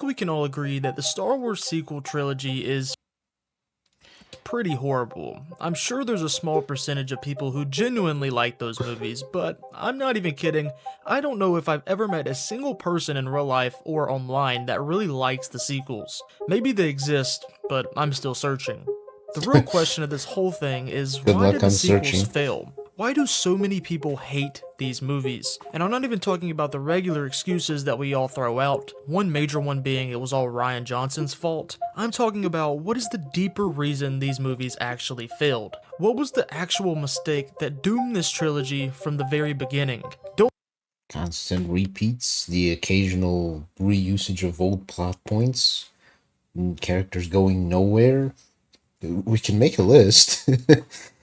We can all agree that the Star Wars sequel trilogy is pretty horrible. I'm sure there's a small percentage of people who genuinely like those movies, but I'm not even kidding. I don't know if I've ever met a single person in real life or online that really likes the sequels. Maybe they exist, but I'm still searching. The real question of this whole thing is, Good why luck did the on sequels searching. fail? Why do so many people hate these movies? And I'm not even talking about the regular excuses that we all throw out, one major one being it was all Rian Johnson's fault. I'm talking about what is the deeper reason these movies actually failed? What was the actual mistake that doomed this trilogy from the very beginning? Don't Constant repeats, the occasional reusage of old plot points, characters going nowhere. We can make a list.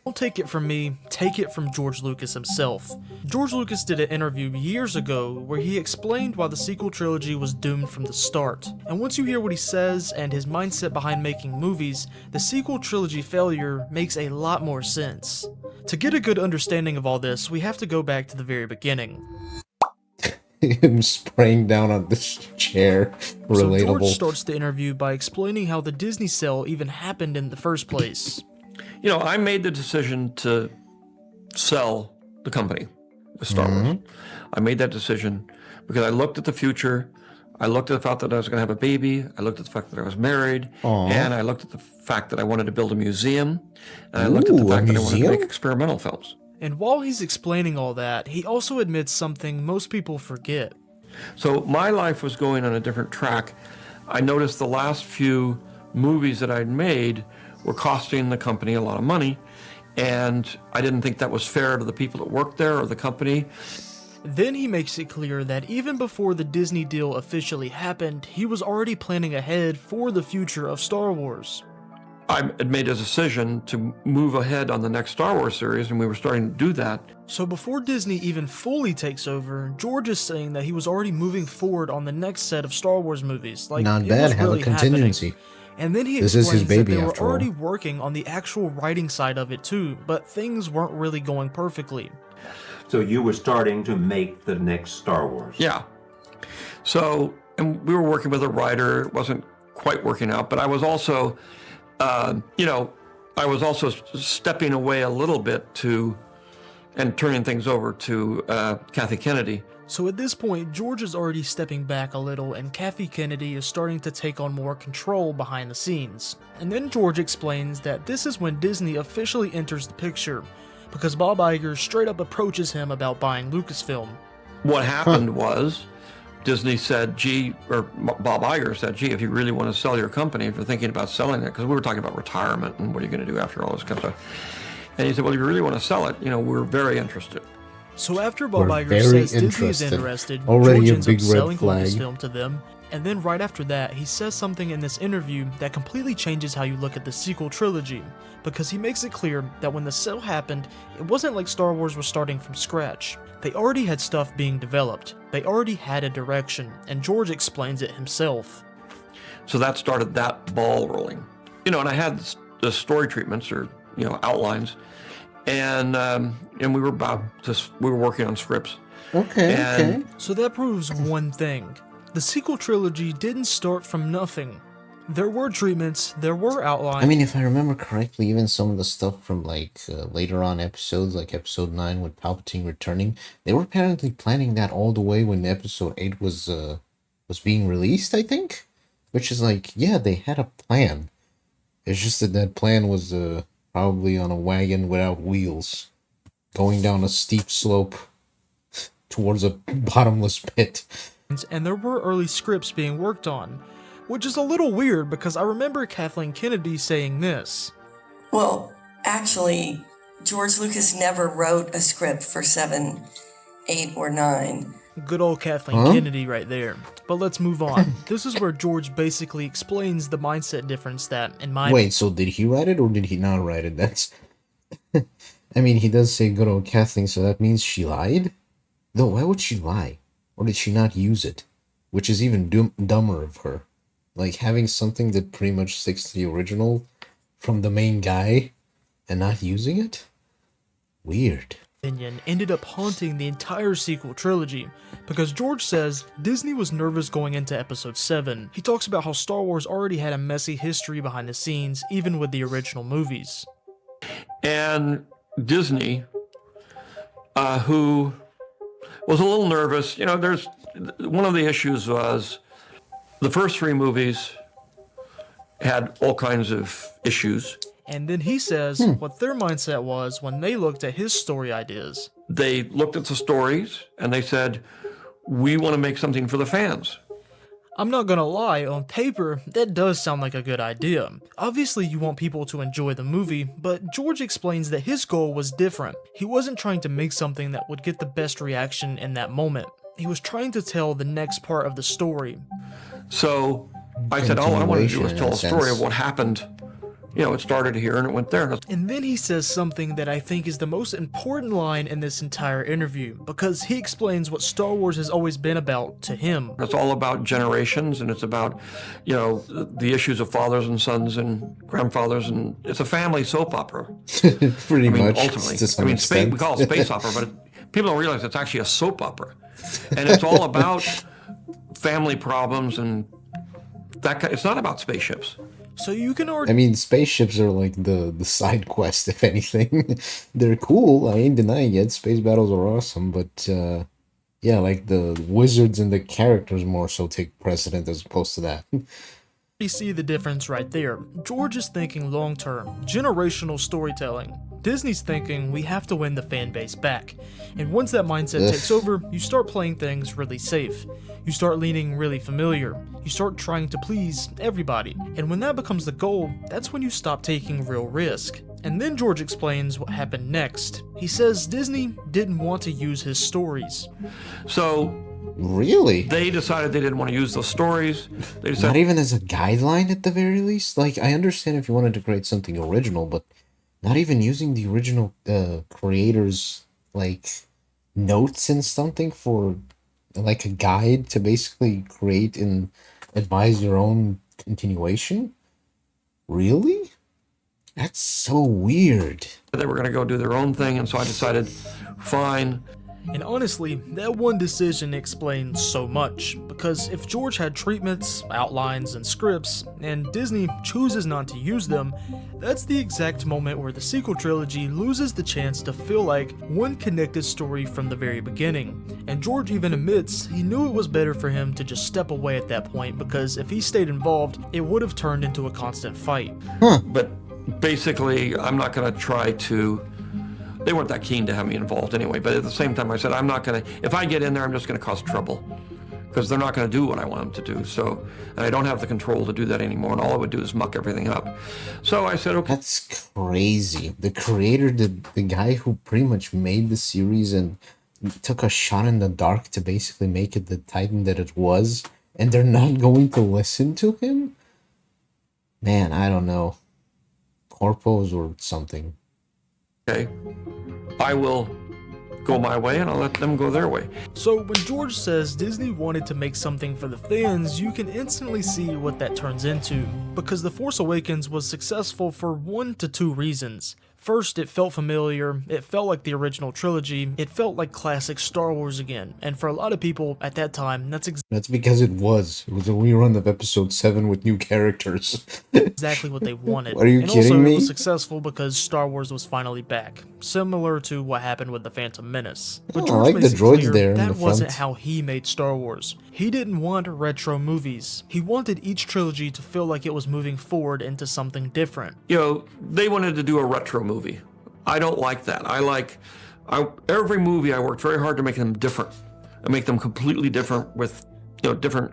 Don't take it from me, take it from George Lucas himself. George Lucas did an interview years ago where he explained why the sequel trilogy was doomed from the start. And once you hear what he says and his mindset behind making movies, the sequel trilogy failure makes a lot more sense. To get a good understanding of all this, we have to go back to the very beginning. Him spraying down on this chair. So George Relatable. starts the interview by explaining how the Disney sale even happened in the first place. You know, I made the decision to sell the company with Star Wars. I made that decision because I looked at the future. I looked at the fact that I was going to have a baby. I looked at the fact that I was married. And I looked at the fact that I wanted to build a museum. And I looked at the fact that I wanted to make experimental films. And while he's explaining all that, he also admits something most people forget. So my life was going on a different track. I noticed the last few movies that I'd made were costing the company a lot of money, and I didn't think that was fair to the people that worked there or the company. Then he makes it clear that even before the Disney deal officially happened, he was already planning ahead for the future of Star Wars. I had made a decision to move ahead on the next Star Wars series, and we were starting to do that. So before Disney even fully takes over, George is saying that he was already moving forward on the next set of Star Wars movies. Like, Not it bad, was have really a contingency. happening. And then he This is his explains that baby, they were after all. already working on the actual writing side of it too, but things weren't really going perfectly. So you were starting to make the next Star Wars. Yeah. So, and we were working with a writer. It wasn't quite working out, but I was also, I was also stepping away a little bit and turning things over to Kathy Kennedy. So at this point, George is already stepping back a little and Kathy Kennedy is starting to take on more control behind the scenes. And then George explains that this is when Disney officially enters the picture, because Bob Iger straight up approaches him about buying Lucasfilm. What happened was Disney said, Bob Iger said, if you really want to sell your company, if you're thinking about selling it, because we were talking about retirement and what are you going to do after all this kind of stuff. And he said, well, if you really want to sell it, we're very interested. So after Bob We're Iger very says Disney is interested. interested, Already George a ends big up red selling flag. Lucasfilm to them, and then right after that, he says something in this interview that completely changes how you look at the sequel trilogy, because he makes it clear that when the sale happened, it wasn't like Star Wars was starting from scratch. They already had stuff being developed, they already had a direction, and George explains it himself. So that started that ball rolling. And I had the story treatments or, outlines, and we were working on scripts. Okay. So that proves one thing. The sequel trilogy didn't start from nothing. There were treatments, there were outlines. I mean, if I remember correctly, even some of the stuff from later on episodes, like episode 9 with Palpatine returning, they were apparently planning that all the way when episode 8 was being released, I think? Which is yeah, they had a plan. It's just that plan was probably on a wagon without wheels, going down a steep slope towards a bottomless pit. And there were early scripts being worked on, which is a little weird because I remember Kathleen Kennedy saying this. Well, actually, George Lucas never wrote a script for 7, 8, or 9. Good old Kathleen Kennedy right there. But let's move on. This is where George basically explains the mindset difference that, in my... Wait, so did he write it or did he not write it? That's... I mean, he does say good old Kathleen, so that means she lied? Though, why would she lie? Or did she not use it? Which is even dumber of her. Like, having something that pretty much sticks to the original from the main guy and not using it? Weird. opinion ended up haunting the entire sequel trilogy, because George says Disney was nervous going into episode 7. He talks about how Star Wars already had a messy history behind the scenes, even with the original movies. And Disney, who was a little nervous, there's one of the issues was the first 3 movies had all kinds of issues. And then he says what their mindset was when they looked at his story ideas. They looked at the stories and they said, we want to make something for the fans. I'm not gonna lie, on paper, that does sound like a good idea. Obviously you want people to enjoy the movie, but George explains that his goal was different. He wasn't trying to make something that would get the best reaction in that moment. He was trying to tell the next part of the story. So I said, all I want to do is Continuation, tell in a a story sense. of what happened. It started here and it went there. And then he says something that I think is the most important line in this entire interview, because he explains what Star Wars has always been about to him. It's all about generations, and it's about, the issues of fathers and sons and grandfathers, and it's a family soap opera. Pretty much. Ultimately. To some we extent. call it space opera, but people don't realize it's actually a soap opera. And it's all about family problems and it's not about spaceships. So you can already I mean, spaceships are like the side quest, if anything. They're cool, I ain't denying it. Space battles are awesome, but yeah, like the wizards and the characters more so take precedent as opposed to that. see the difference right there. George is thinking long-term, generational storytelling. Disney's thinking we have to win the fan base back. And once that mindset takes over, you start playing things really safe. You start leaning really familiar. You start trying to please everybody. And when that becomes the goal, that's when you stop taking real risk. And then George explains what happened next. He says Disney didn't want to use his stories. So Really? they decided they didn't want to use those stories. They Not decided, even as a guideline at the very least? Like, I understand if you wanted to create something original, but not even using the original creators, like, notes and something for, like, a guide to basically create and advise your own continuation? Really? That's so weird. they were going to go do their own thing, and so I decided, fine. And honestly, that one decision explains so much, because if George had treatments, outlines, and scripts, and Disney chooses not to use them, that's the exact moment where the sequel trilogy loses the chance to feel like one connected story from the very beginning. And George even admits he knew it was better for him to just step away at that point, because if he stayed involved, it would have turned into a constant fight. But basically, I'm not going to try to. They weren't that keen to have me involved anyway, but at the same time I said, I'm not going to, if I get in there, I'm just going to cause trouble, because they're not going to do what I want them to do. So, and I don't have the control to do that anymore, and all I would do is muck everything up. So I said, okay. That's crazy. The creator, the guy who pretty much made the series and took a shot in the dark to basically make it the Titan that it was, and they're not going to listen to him? Man, I don't know. Corpos or something. Okay, I will go my way and I'll let them go their way. So when George says Disney wanted to make something for the fans, you can instantly see what that turns into, because The Force Awakens was successful for 1 to 2 reasons. First, it felt familiar, it felt like the original trilogy, it felt like classic Star Wars again, and for a lot of people at that time, that's That's because it was. It was a rerun of episode 7 with new characters. exactly what they wanted. Are you and kidding also, me? it was successful because Star Wars was finally back, similar to what happened with The Phantom Menace. But Oh, I George like makes the it droids clear there in that the wasn't front. how he made Star Wars. He didn't want retro movies. He wanted each trilogy to feel like it was moving forward into something different. They wanted to do a retro movie. I don't like that. Every movie I worked very hard to make them different, and make them completely different with, different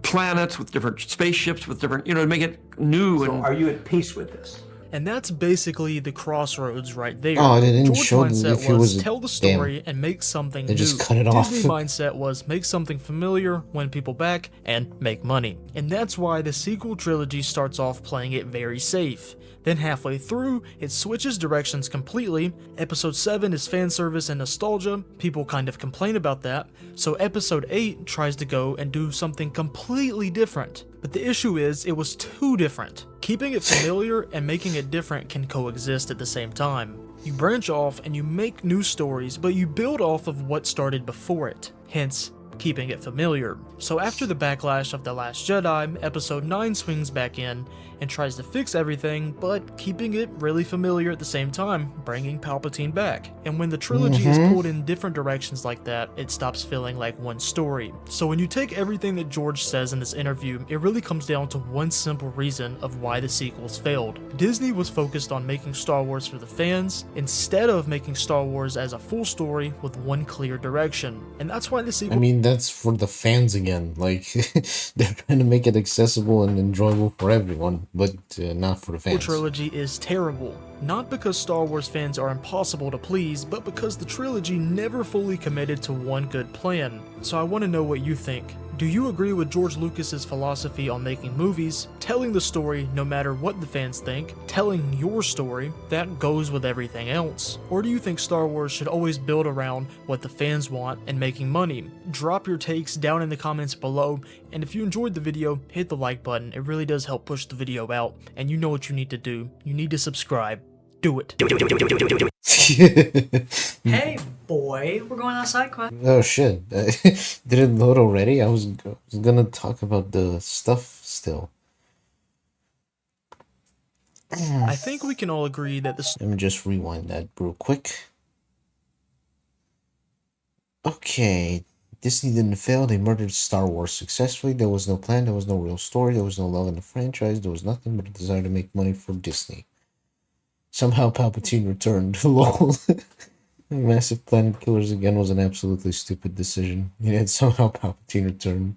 planets, with different spaceships, with different, to make it new. So And are you at peace with this? And that's basically the crossroads right there. Oh, they didn't George's show mindset if it was- tell the story and make something They new. just cut it off. Disney's mindset was make something familiar, win people back, and make money. And that's why the sequel trilogy starts off playing it very safe. Then halfway through, it switches directions completely. Episode 7 is fan service and nostalgia. People kind of complain about that. So episode 8 tries to go and do something completely different. But the issue is, it was too different. Keeping it familiar and making it different can coexist at the same time. You branch off and you make new stories, but you build off of what started before it, hence keeping it familiar. So after the backlash of The Last Jedi, Episode 9 swings back in and tries to fix everything, but keeping it really familiar at the same time, bringing Palpatine back. And when the trilogy is pulled in different directions like that, it stops feeling like one story. So when you take everything that George says in this interview, it really comes down to one simple reason of why the sequels failed. Disney was focused on making Star Wars for the fans, instead of making Star Wars as a full story with one clear direction. And that's why the sequel— I mean, that's for the fans again. Like, they're trying to make it accessible and enjoyable for everyone, but not for the fans. trilogy is terrible. Not because Star Wars fans are impossible to please, but because the trilogy never fully committed to one good plan. So I want to know what you think. Do you agree with George Lucas's philosophy on making movies, telling the story no matter what the fans think, telling your story that goes with everything else? Or do you think Star Wars should always build around what the fans want and making money? Drop your takes down in the comments below, and if you enjoyed the video, hit the like button. It really does help push the video out, and you know what you need to do. You need to subscribe. Do it. Hey, boy, we're going on a side quest. Oh shit. Did it load already? I was gonna talk about the stuff still. I think we can all agree that the Let me just rewind that real quick. Okay. Disney didn't fail. They murdered Star Wars successfully. There was no plan. There was no real story. There was no love in the franchise. There was nothing but a desire to make money for Disney. Somehow Palpatine returned. Lol. Massive Planet Killers again was an absolutely stupid decision. Yet somehow Palpatine returned.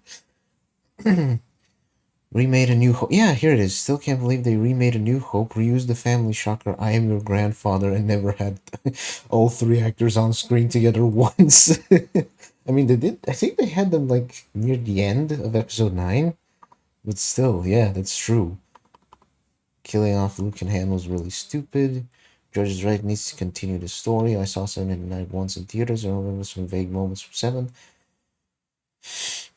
Remade A New Hope. Yeah, here it is. Still can't believe they remade A New Hope, reused the family shocker I Am Your Grandfather, and never had all three actors on screen together once. I mean, they did. I think they had them like near the end of episode 9. But still, yeah, that's true. Killing off Luke and Han was really stupid. George is right, needs to continue the story. I saw 7 and 9 once in theaters. I remember some vague moments from 7.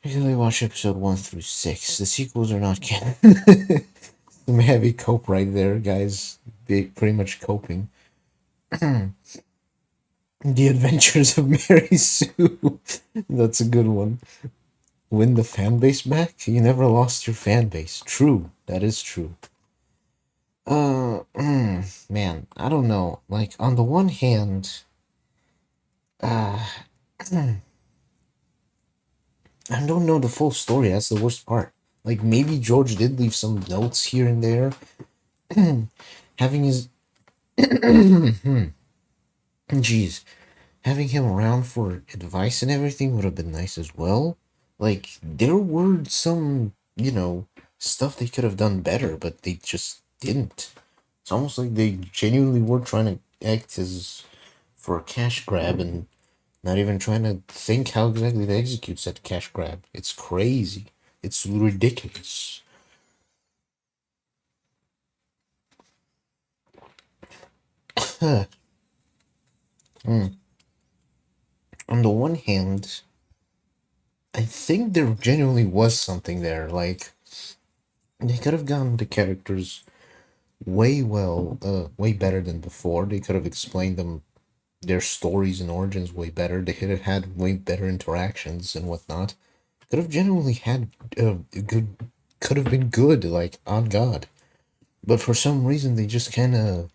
Regularly watch episode 1 through 6. The sequels are not canon. Some heavy cope right there, guys. Big, pretty much coping. The Adventures of Mary Sue. That's a good one. Win the fan base back? You never lost your fan base. True. That is true. Man, I don't know. Like, on the one hand, I don't know the full story. That's the worst part. Like, maybe George did leave some notes here and there. Having his... Jeez. Having him around for advice and everything would have been nice as well. Like, there were some, stuff they could have done better, but they just didn't. It's almost like they genuinely were trying to act as for a cash grab and not even trying to think how exactly to execute said cash grab. It's crazy. It's ridiculous. On the one hand, I think there genuinely was something there. Like, they could have gotten the characters way better than before. They could have explained them, their stories and origins way better. They could have had way better interactions and whatnot. Could have genuinely had could have been good, like, on God. But for some reason, they just they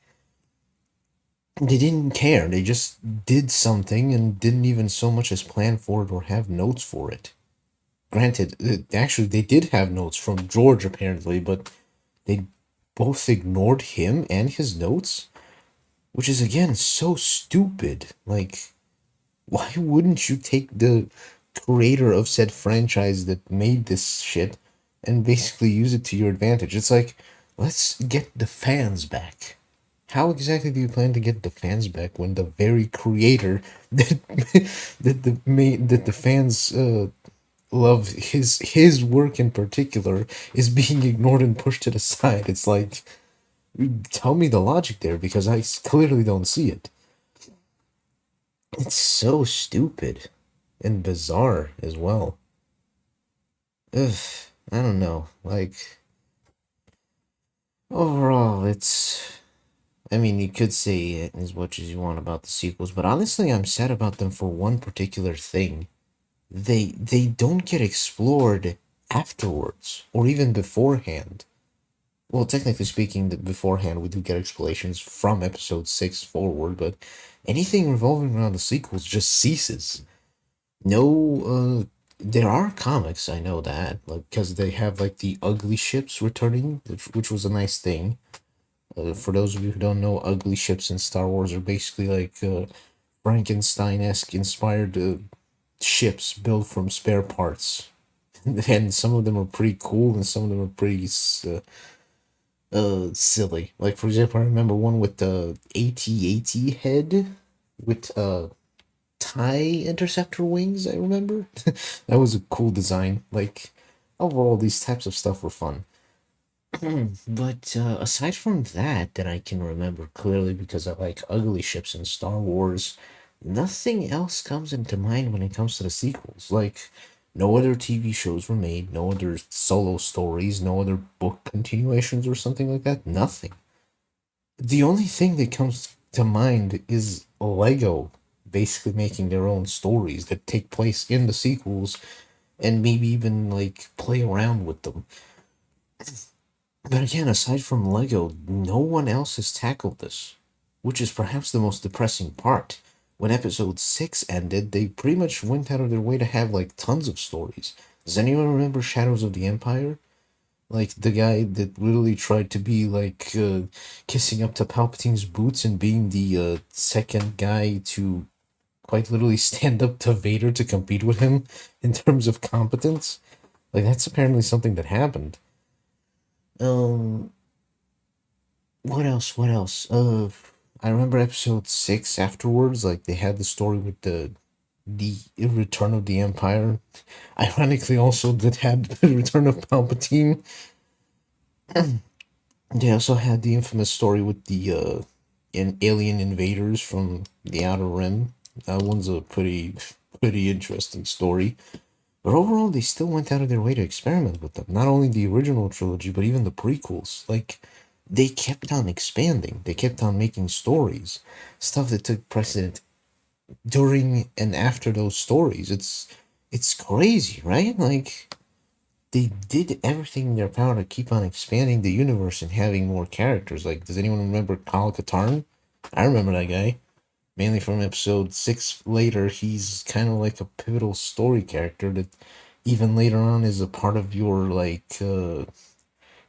didn't care. They just did something and didn't even so much as plan for it or have notes for it. Granted, actually, they did have notes from George, apparently, but they both ignored him and his notes, which is, again, so stupid. Like, why wouldn't you take the creator of said franchise that made this shit and basically use it to your advantage? It's like, let's get the fans back. How exactly do you plan to get the fans back when the very creator that the fans love, his work in particular, is being ignored and pushed to the side? It's like, tell me the logic there, because I clearly don't see it. It's so stupid and bizarre as well. Ugh, I don't know. Like, overall, it's I mean, you could say it as much as you want about the sequels, but honestly, I'm sad about them for one particular thing. They don't get explored afterwards or even beforehand. Well, technically speaking, beforehand we do get explorations from episode 6 forward, but anything revolving around the sequels just ceases. No, there are comics, I know that, like, because they have, like, the ugly ships returning, which was a nice thing. For those of you who don't know, ugly ships in Star Wars are basically like Frankenstein-esque inspired ships built from spare parts. And some of them are pretty cool, and some of them are pretty silly. Like, for example, I remember one with the AT-AT head with TIE interceptor wings, I remember. That was a cool design. Like, overall, these types of stuff were fun. But aside from that I can remember clearly because I like ugly ships in Star Wars, nothing else comes into mind when it comes to the sequels. Like, no other TV shows were made, no other solo stories, no other book continuations or something like that. Nothing. The only thing that comes to mind is Lego basically making their own stories that take place in the sequels and maybe even like play around with them. But again, aside from Lego, no one else has tackled this, which is perhaps the most depressing part. When episode 6 ended, they pretty much went out of their way to have like tons of stories. Does anyone remember Shadows of the Empire? Like the guy that literally tried to be like kissing up to Palpatine's boots and being the second guy to quite literally stand up to Vader to compete with him in terms of competence. Like, that's apparently something that happened. Um, what else? What else? I remember episode 6 afterwards, like they had the story with the Return of the Empire. Ironically, also that had the Return of Palpatine. They also had the infamous story with the alien invaders from the Outer Rim. That one's a pretty interesting story. But overall, they still went out of their way to experiment with them. Not only the original trilogy, but even the prequels. Like, they kept on expanding. They kept on making stories. Stuff that took precedent during and after those stories. It's crazy, right? Like, they did everything in their power to keep on expanding the universe and having more characters. Like, does anyone remember Kyle Katarn? I remember that guy. Mainly from episode 6 later, he's kind of like a pivotal story character that even later on is a part of your, like,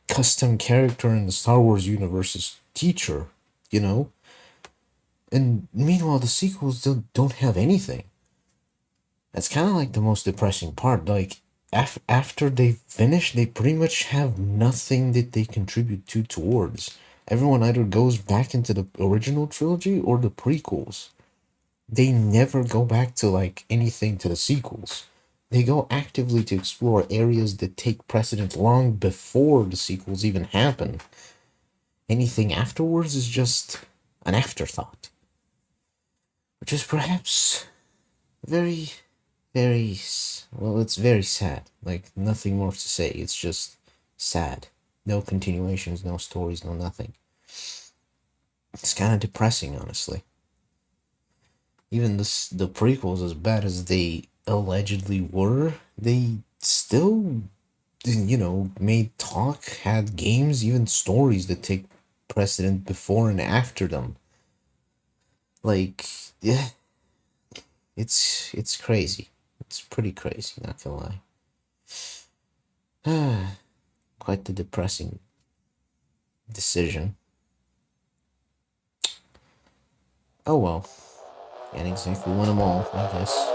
custom character in the Star Wars universe's teacher, you know? And meanwhile, the sequels don't have anything. That's kind of like the most depressing part. Like, after they finish, they pretty much have nothing that they contribute towards. Everyone either goes back into the original trilogy or the prequels. They never go back to like anything to the sequels. They go actively to explore areas that take precedent long before the sequels even happen. Anything afterwards is just an afterthought. Which is perhaps very, well, it's very sad. Like, nothing more to say. It's just sad. No continuations, no stories, no nothing. It's kind of depressing, honestly. Even the prequels, as bad as they allegedly were, they still, made talk, had games, even stories that take precedent before and after them. Like, yeah, it's crazy. It's pretty crazy, not gonna lie. Quite the depressing decision. Oh well. Can't exactly win them all, I guess.